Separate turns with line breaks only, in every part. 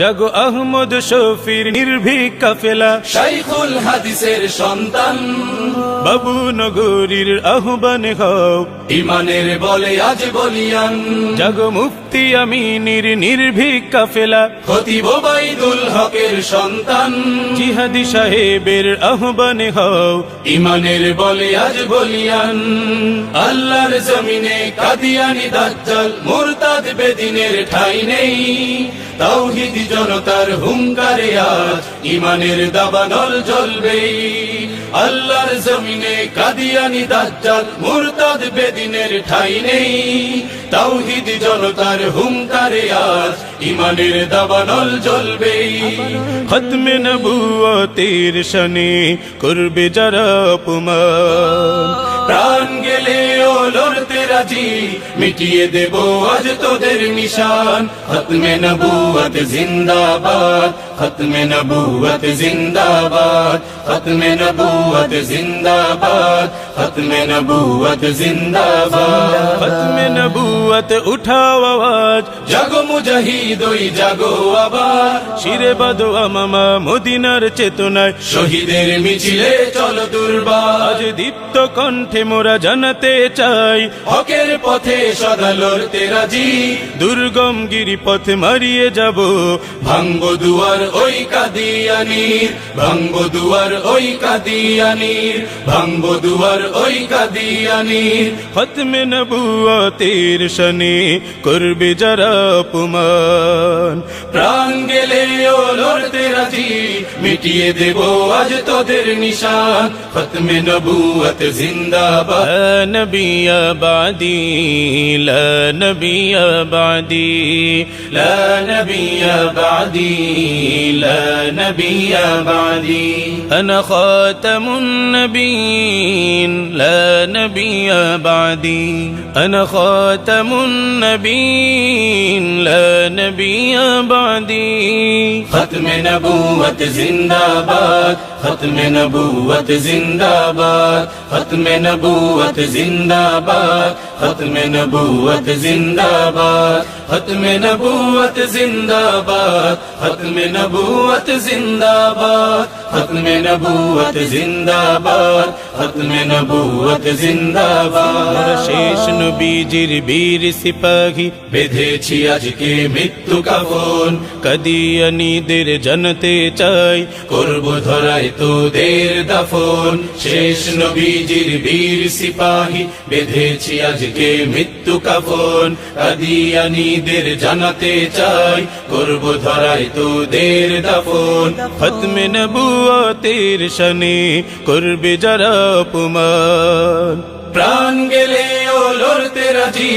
জাগো আহমদ শফির নির্ভীক কাফেলা,
শাইখুল হাদিসের সন্তান,
বাবু নগরীর আহ্বান হও,
ইমানের বলে আজ বলিয়ান।
জাগো মুফতি আমিনীর নির্ভীক কাফেলা,
খতিব ওবাইদুল হকের সন্তান,
জিহাদি সাহেবের আহ্বান হও,
ইমানের বলে আজ বলিয়ান। আল্লাহর জমিনে কাদিয়ানি দাজ্জাল মুরতাদ বেদিনের ঠাঁই নেই, তাওহীদি জনতার হুঙ্কারে আজ ইমানের দাবানল জ্বলবে। আল্লাহর জমিনে কাদিয়ানি দাজ্জাল মুরতাদ বেদিনের ঠাঁই নেই, তাওহীদি জনতার হুঙ্কারে আজ ইমানের দাবানল জ্বলবে।
খতমে নবুয়তের শানে করবে যারা অপমান,
প্রাণ গেলে ও লড়তে রাজি, মিটিয়ে দেব আজ তোদের নিশান। খতমে নবুয়ত জিন্দাবাদ, খতমে নবুয়ত জিন্দাবাদ, খতমে নবুয়ত জিন্দাবাদ, খতমে নবুয়ত জিন্দাবাদ।
খতমে নবুয়ত উঠাও আওয়াজ,
জাগো মুজাহিদ ওই জাগো আবার,
শিরে বাদো আমামা মদিনার চেতনায়,
শহীদের মিছিলে চলো দুর্বার।
আজ দীপ্ত কণ্ঠে মোরা জানাতে চাই,
হকের পথে সদা লড়তে রাজি,
দুর্গম গিরিপথ মারিয়ে যাব,
ভাঙবো দুয়ার ওই কাদিয়ানির, ভাঙবো দুয়ার ওই কাদিয়ানির, ভাঙবো দুয়ার ওই কাদিয়ানির।
খতমে নবুয়তের শানে করবে যারা অপমান,
প্রাণ গেলে ও লড়তে রাজি, মিটিয়ে দেব আজ তোদের নিশান। খতমে নবুয়ত জিন্দাবাদ,
লা নবিয়া বাদি, লা নবিয়া বাদি,
লা নবিয়া বাদি, লা নবিয়া বাদি।
أنا خاتم النبيين لا نبي بعدي، أنا خاتم النبيين لا نبي بعدي।
খতমে নবুয়ত জিন্দাবাদ, খতমে নবুয়ত জিন্দাবাদ, খতমে নবুয়ত জিন্দাবাদ, খতমে নবুয়ত জিন্দাবাদ, খতমে নবুয়ত জিন্দাবাদ, খতমে নবুয়ত জিন্দাবাদ, খতমে নবুয়ত জিন্দাবাদ, খতমে নবুয়ত জিন্দাবাদ।
শেষ নবীজির বীর সিপাহী
বেঁধেছি আজকে মৃত্যু কাফন,
কাদিয়ানীদের জানতে চাই,
করব ধরাই তোদের দাফন। শেষ নবীজির বীর সিপাহী বেঁধেছি আজকে মৃত্যু কাফন, কাদিয়ানীদের জানাতে চাই, করব ধরাই তোদের দাফন।
খতমে নবুয়তের শানে করবে যারা অপমান,
প্রাণ গেলে ও লড়তে রাজি,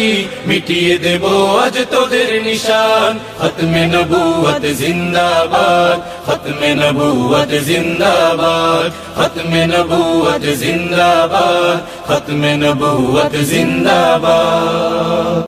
মিটিয়ে দেব আজ তোদের নিশান। খতমে নবুয়ত জিন্দাবাদ, খতমে নবুয়ত জিন্দাবাদ, খতমে নবুয়ত জিন্দাবাদ, খতমে নবুয়ত জিন্দাবাদ।